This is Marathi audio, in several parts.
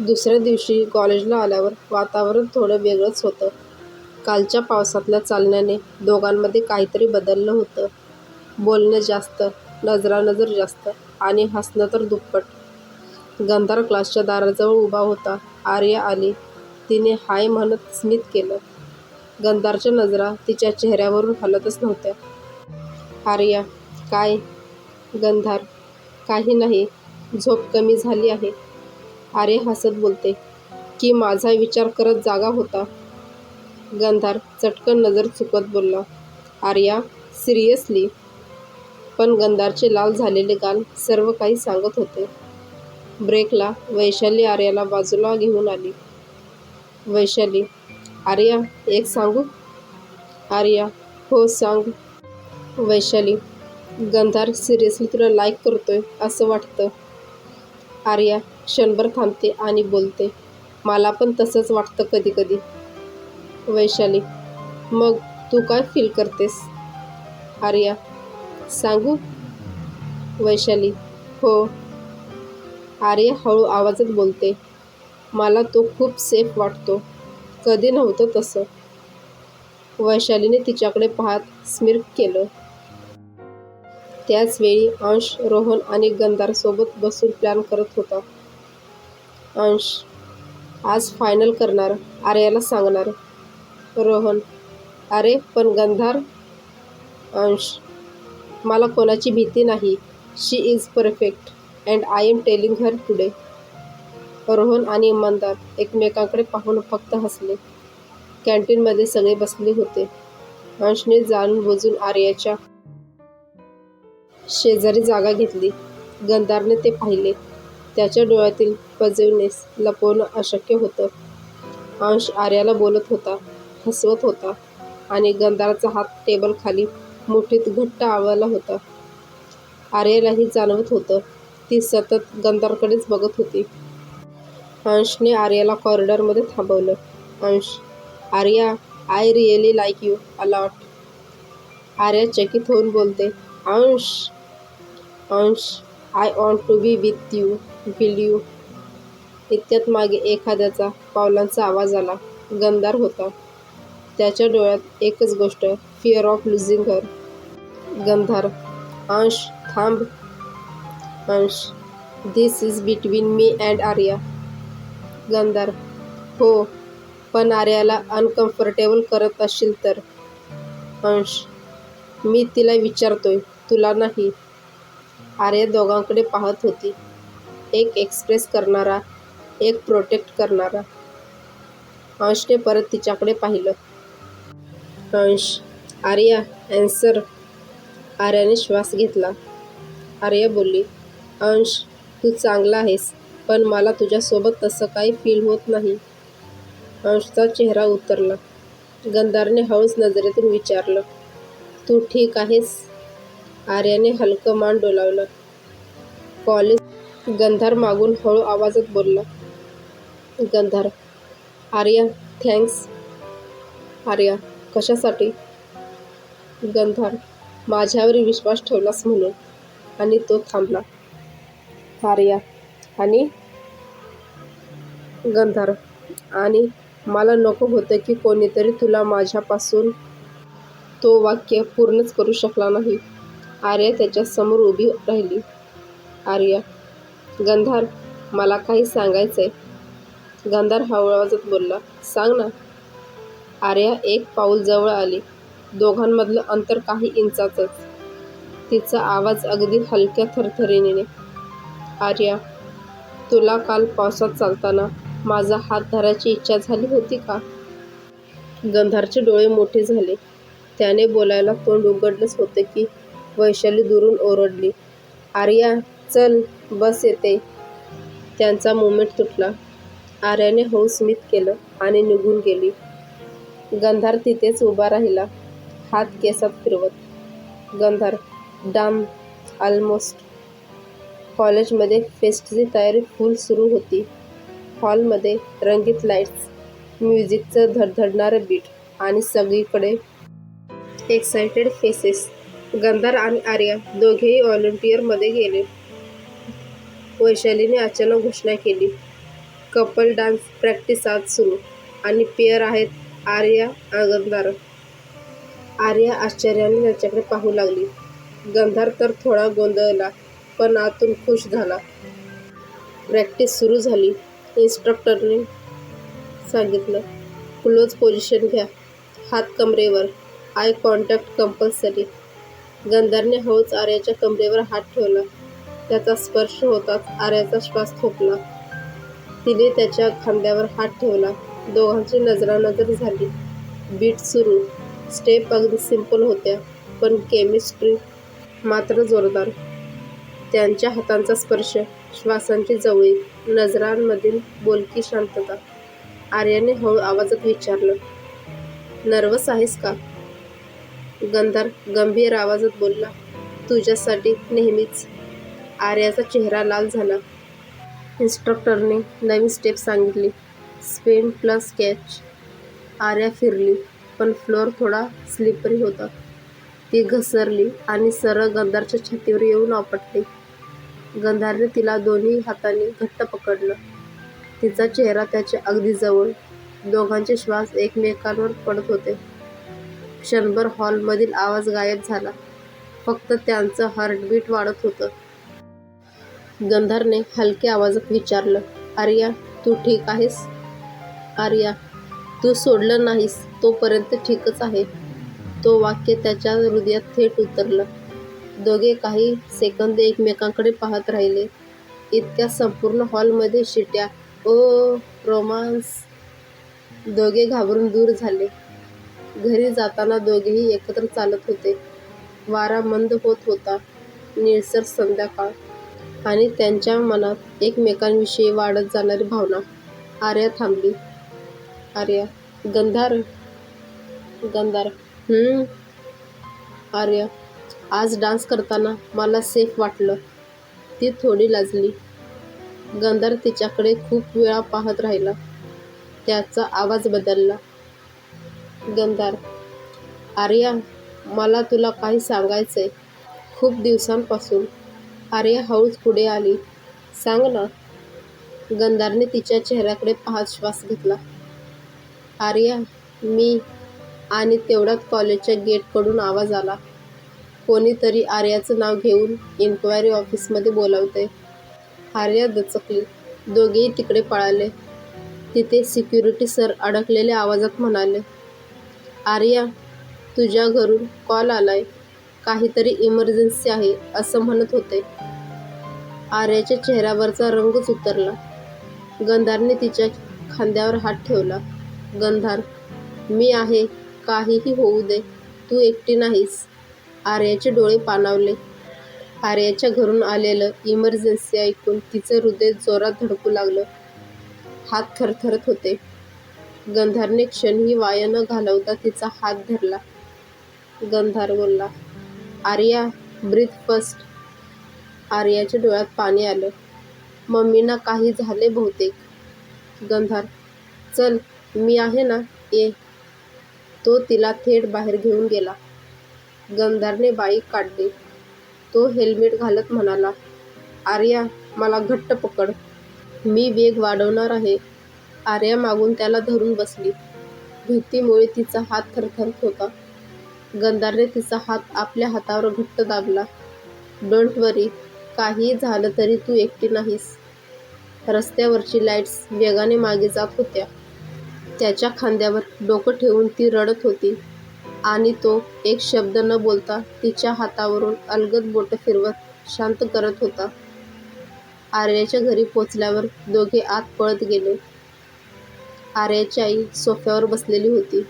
दुसऱ्या दिवशी कॉलेजला आल्यावर वातावरण थोडं वेगळंच होतं. कालच्या पावसातल्या चालण्याने दोघांमध्ये काहीतरी बदललं होतं. बोलणं जास्त, नजरानजर जास्त आणि हसणं तर दुप्पट. गंधार क्लासच्या दाराजवळ उभा होता. आर्या आली. तिने हाय म्हणत स्मित केलं. गंधारच्या नजरा तिच्या चेहऱ्यावरून हलतच नव्हत्या. आर्या, काय? गंधार, काही नाही. झोप कमी झाली आहे. आर्या हसत बोलते. की माझा विचार करत जागा होता? गंधार चटकन नजर चुकवत बोलला. आर्या, सिरियसली? पण गंधारचे लाल झालेले गाल सर्व काही सांगत होते. ब्रेकला वैशाली आर्याला बाजूला घेऊन आली. वैशाली, आर्या, एक सांगू? आर्या, हो सांग. वैशाली, गंधार सिरियसली तुला लाईक करतोय असं वाटतं. आर्या क्षणभर थांबते आणि बोलते. मला पण तसंच वाटतं कधी कधी. वैशाली, मग तू काय फील करतेस? आर्या, सांगू? वैशाली, हो. आर्या हळू आवाजात बोलते. मला तो खूप सेफ वाटतो. कधी नव्हतं तसं. वैशालीने तिच्याकडे पाहत स्मिर्क केलं. त्याच वेळी अंश रोहन आणि गंधारसोबत बसून प्लॅन करत होता. अंश, आज फायनल करणार, आर्याला सांगणार. रोहन, अरे पण गंधार? अंश, मला कोणाची भीती नाही. She is perfect and I am telling her today. Rohan आणि इमानदार एकमेकांकडे पाहून फक्त हसले. कॅन्टीनमध्ये सगळे बसले होते. अंशने जाणून बुजून आर्याच्या शेजारी जागा घेतली. गंधारने ते पाहिले. त्याच्या डोळ्यातील पॉझिटिव्हनेस लपवणं अशक्य होतं. अंश आर्याला बोलत होता, हसवत होता आणि गंधारचा हात टेबलखाली मुठीत घट्ट आवळला होता. आर्यालाही जाणवत होतं, ती सतत गंधारकडेच बघत होती. अंशने आर्याला कॉरिडॉरमध्ये थांबवलं. Ansh, Arya, I really like you a lot. Arya चकित होऊन बोलते. Ansh. Ansh, I want to be with you, will you? इतक्यात मागे एखाद्याचा पावलांचा आवाज आला. गंधार होता. त्याच्या डोळ्यात एकच गोष्ट, फिअर ऑफ लुझिंग हर. गंधार, अंश थांब. अंश, this is between me and Arya. गंधार, हो, पण आर्याला अनकम्फर्टेबल करत असशील तर. अंश, मी तिला विचारतोय, तुला नाही. आर्या दोघांकडे पाहत होती. एक एक्सप्रेस करणारा, एक प्रोटेक्ट करणारा. अंशने परत तिच्याकडे पाहिलं. अंश, आर्या, ॲन्सर. आर्याने श्वास घेतला. आर्या बोलली. अंश, तू चांगला आहेस, पण मला तुझ्यासोबत तसं काही फील होत नाही. अंशचा चेहरा उतरला. गंधारने हळूच नजरेतून विचारलं. तू ठीक आहेस? आर्याने हलकं मान डोलावलं. कॉलेज. गंधार मागून हळू आवाजात बोलला. गंधार, आर्या, थँक्स. आर्या, कशासाठी? गंधार, माझ्यावर विश्वास ठेवलास म्हणून. आणि तो थांबला. आर्या, आणि? गंधार, आणि मला नको होतं की कोणीतरी तुला माझ्यापासून. तो वाक्य पूर्णच करू शकला नाही. आर्या त्याच्यासमोर उभी राहिली. आर्या, गंधार, मला काही सांगायचंय. गंधार हळू आवाजात बोलला. सांग ना. आर्या एक पाऊल जवळ आली. दोघांमधलं अंतर काही इंचाचंच. तिचा आवाज अगदी हलक्या थरथरीने. आर्या, तुला काल पावसात चालताना माझा हात धरायची इच्छा झाली होती का? गंधारचे डोळे मोठे झाले. त्याने बोलायला तोंड उघडलंच होतं की वैशाली दुरून ओरडली. आर्या, चल, बस येते. त्यांचा मोमेंट तुटला. आर्याने हळू स्मित केलं आणि निघून गेली. गंधार तिथेच उभा राहिला, हात केसात फिरवत. गंधार, डाम, ऑलमोस्ट. कॉलेजमध्ये फेस्टची तयारी फुल सुरू होती. हॉलमध्ये रंगीत लाईट्स, म्युझिकचं धडधडणारं बीट आणि सगळीकडे एक्सायटेड फेसेस. गंधार आणि आर्या दोघेही व्हॉलंटिअरमध्ये गेले. वैशालीने अचानक घोषणा केली. कपल डान्स प्रॅक्टिस आज सुरू आणि पेअर आहेत आर्या गंधार. आर्या आश्चर्याने त्याच्याकडे पाहू लागली. गंधार तर थोडा गोंधळला पण आतून खुश झाला. प्रॅक्टिस सुरू झाली. इन्स्ट्रक्टरने सांगितलं, क्लोज पोझिशन घ्या, हात कमरेवर, आय कॉन्टॅक्ट कंपल्सरी. गंधारने हळूच आर्याच्या कमरेवर हात ठेवला. त्याचा स्पर्श होताच आर्याचा श्वास थोपला. तिने त्याच्या खांद्यावर हात ठेवला. दोघांची नजरानजर झाली. बीट सुरू. स्टेप अगदी सिंपल होत्या पण केमिस्ट्री मात्र जोरदार. त्यांच्या हातांचा स्पर्श, श्वासांची जवळीक, नजरांमधील बोलकी शांतता. आर्याने हळू आवाजात विचारलं, नर्वस आहेस का? गंधार गंभीर आवाजात बोलला, तुझ्यासाठी नेहमीच. आर्याचा चेहरा लाल झाला. इन्स्ट्रक्टरने नवीन स्टेप सांगितली, स्पिन प्लस कॅच. आर्या फिरली पण फ्लोअर थोडा स्लिपरी होता. ती घसरली आणि सरळ गंधारच्या छातीवर येऊन आपटली. गंधारने तिला दोन्ही हातांनी घट्ट पकडलं. तिचा चेहरा त्याच्या अगदी जवळ. दोघांचे श्वास एकमेकांवर पडत होते. क्षणभर हॉलमधील आवाज गायब झाला. फक्त त्यांचं हार्टबीट वाढत होतं. गंधारने हलक्या आवाजात विचारलं, आर्या तू ठीक आहेस? आर्या, तू सोडलं नाहीस तोपर्यंत ठीकच आहे. तो वाक्य त्याच्या हृदयात थेट उतरलं. दोघे काही सेकंद एकमेकांकडे पाहत राहिले. इतक्या संपूर्ण हॉलमध्ये शिट्या. ओ रोमांस. दोघे घाबरून दूर झाले. घरी जाताना दोघेही एकत्र चालत होते. वारा मंद होत होता. निळसर संध्याकाळ आणि त्यांच्या मनात एकमेकांविषयी वाढत जाणारी भावना. आर्या थांबली. आर्या, गंधार. गंधार, आर्या, आज डान्स करताना मला सेफ वाटलं. ती थोडी लाजली. गंधार तिच्याकडे खूप वेळा पाहत राहिला. त्याचा आवाज बदलला. गंधार, आर्या, मला तुला काही सांगायचंय. खूप दिवसांपासून. आर्या हळूच पुढे आली. सांग ना. गंधारने तिच्या चेहऱ्याकडे पाहत श्वास घेतला. आर्या, मी. आणि तेवढ्यात कॉलेजच्या गेटकडून आवाज आला. कोणीतरी आर्याचं नाव घेऊन इन्क्वायरी ऑफिसमध्ये बोलावतंय. आर्या दचकली. दोघेही तिकडे पळाले. तिथे सिक्युरिटी सर अडकलेल्या आवाजात म्हणाले, आर्या, तुझ्या घरून कॉल आलाय. काहीतरी इमर्जन्सी आहे असं म्हणत होते. आर्याच्या चेहऱ्यावरचा रंगच उतरला. गंधारने तिच्या खांद्यावर हात ठेवला. गंधार, मी आहे. काहीही होऊ दे. तू एकटी नाहीस. आर्याचे डोळे पाणावले. आर्याच्या घरून आलेलं इमर्जन्सी ऐकून तिचं हृदय जोरात धडकू लागलं. हात थरथरत होते. गंधारने क्षणही वाया न घालवता तिचा हात धरला. गंधार बोलला, आर्या, ब्रीथ फर्स्ट. आर्याच्या डोळ्यात पाणी आलं. मम्मींना काही झाले बहुतेक. गंधार, चल, मी आहे ना, ये. तो तिला थेट बाहेर घेऊन गेला. गंधारने बाईक काढली. तो हेल्मेट घालत म्हणाला, आर्या, मला घट्ट पकड. मी वेग वाढवणार आहे. आर्या मागून त्याला धरून बसली. भीतीमुळे तिचा हात थरथरत होता. गंधारने तिचा हात आपल्या हातावर घट्ट दाबला. डोंट वरी. काहीही झालं तरी तू एकटी नाहीस. रस्त्यावरची लाईट्स वेगाने मागे जात होत्या. त्याच्या खांद्यावर डोकं ठेवून ती रडत होती आणि तो एक शब्द न बोलता तिच्या हातावरून अलगद बोटं फिरवत शांत करत होता. आर्याच्या घरी पोचल्यावर दोघे आत पळत गेले. आर्याची आई सोफ्यावर बसलेली होती,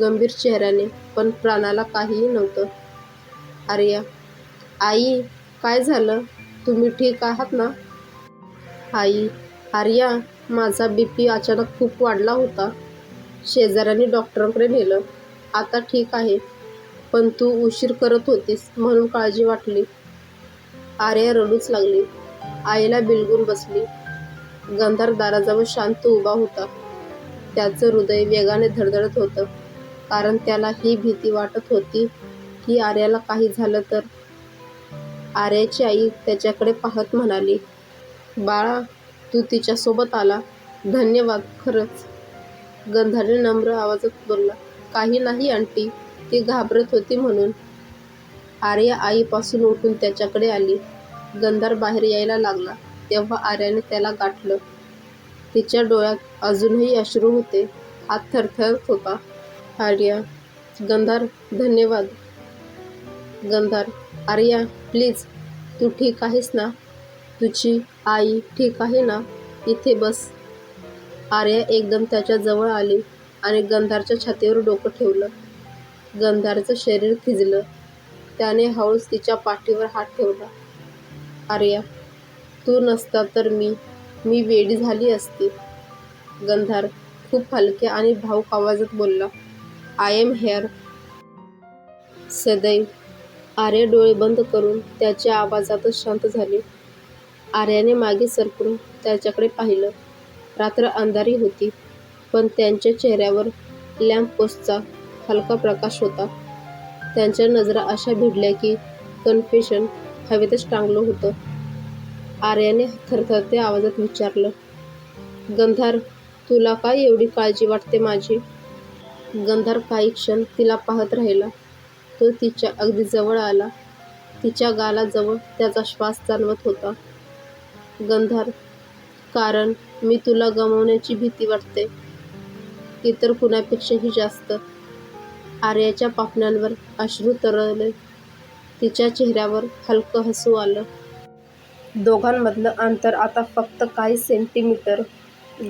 गंभीर चेहऱ्याने, पण प्राणाला काहीही नव्हतं. आर्या, आई, काय झालं? तुम्ही ठीक आहात ना? आई, आर्या, माझा BP अचानक खूप वाढला होता. शेजाऱ्यांनी डॉक्टरांकडे नेलं. आता ठीक आहे. पण तू उशीर करत होतीस म्हणून काळजी वाटली. आर्या रडूच लागली. आईला बिलगून बसली. गंधार दाराजवळ शांत उभा होता. त्याचं हृदय वेगाने धडधडत होतं, कारण त्याला ही भीती वाटत होती की आर्याला काही झालं तर. आर्याची आई त्याच्याकडे पाहत म्हणाली, बाळा, तू तिच्यासोबत आला धन्यवाद खरंच, गंधारने नम्र आवाजात बोलला. काही नाही आंटी, ती घाबरत होती म्हणून. आर्या आईपासून उठून त्याच्याकडे आली. गंधार बाहेर यायला लागला तेव्हा आर्याने त्याला गाठलं. तिच्या डोळ्यात अजूनही अश्रू होते. हात थरथरत होता. आर्या, गंधार धन्यवाद. गंधार, आर्या प्लीज, तू ठीक आहेस ना? तुझी आई ठीक आहे ना? इथे बस. आर्या एकदम त्याच्या जवळ आली आणि गंधारच्या छातीवर डोकं ठेवलं. गंधारचं शरीर थिजलं. त्याने हळूच तिच्या पाठीवर हात ठेवला. आर्या, तू नसता तर मी वेडी झाली असती. गंधार खूप हलक्या आणि भावूक आवाजात बोलला. I am here. सदैव. आर्या डोळे बंद करून त्याच्या आवाजातच शांत झाली. आर्याने मागे सरकून त्याच्याकडे पाहिलं. रात्र अंधारी होती, पण त्यांच्या चेहऱ्यावर लॅम्पपोस्टचा हलका प्रकाश होता. त्यांच्या नजरा अशा भिडल्या की कन्फेशन हवेतच टांगलं होतं. आर्याने थरथरत्या आवाजात विचारलं, गंधार, तुला काय एवढी काळजी वाटते माझी? गंधार काही क्षण तिला पाहत राहिला. तो तिच्या अगदी जवळ आला. तिच्या गालाजवळ त्याचा श्वास जाणवत होता. गंधार, कारण मी तुला गमावण्याची भीती वाटते, इतर कुणापेक्षाही जास्त. आर्याच्या पापण्यांवर अश्रू तरळले. तिच्या चेहऱ्यावर हलकं हसू आलं. दोघांमधलं अंतर आता फक्त काही सेंटीमीटर.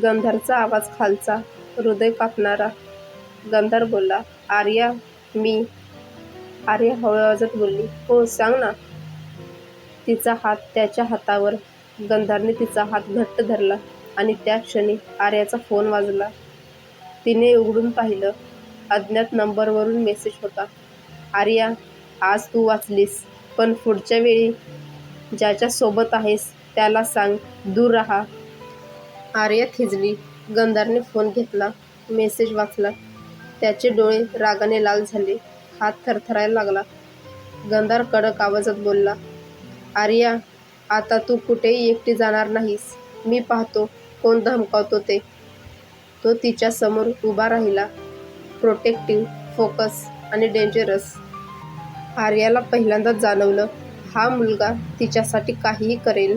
गंधारचा आवाज खालचा, हृदय कापणारा. गंधार बोलला, आर्या, मी. आर्या हळू आवाजात बोलली, हो सांग ना. तिचा हात त्याच्या हातावर. गंधारने तिचा हात घट्ट धरला आणि त्या क्षणी आर्याचा फोन वाजला. तिने उघडून पाहिलं. अज्ञात नंबरवरून मेसेज होता. आर्या, आज तू वाचलीस, पण पुढच्या वेळी ज्याच्या सोबत आहेस त्याला सांग, दूर राहा. आर्या थिजली. गंधारने फोन घेतला. मेसेज वाचला. त्याचे डोळे रागाने लाल झाले. हात थरथरायला लागला. गंधार कडक आवाजात बोलला, आर्या, आता तू कुठेही एकटी जाणार नाहीस. मी पाहतो कोण धमकावतो ते. तो तिच्या समोर उभा राहिला, प्रोटेक्टिव्ह, फोकस आणि डेंजरस. आर्याला पहिल्यांदाच जाणवलं, हा मुलगा तिच्यासाठी काहीही करेल.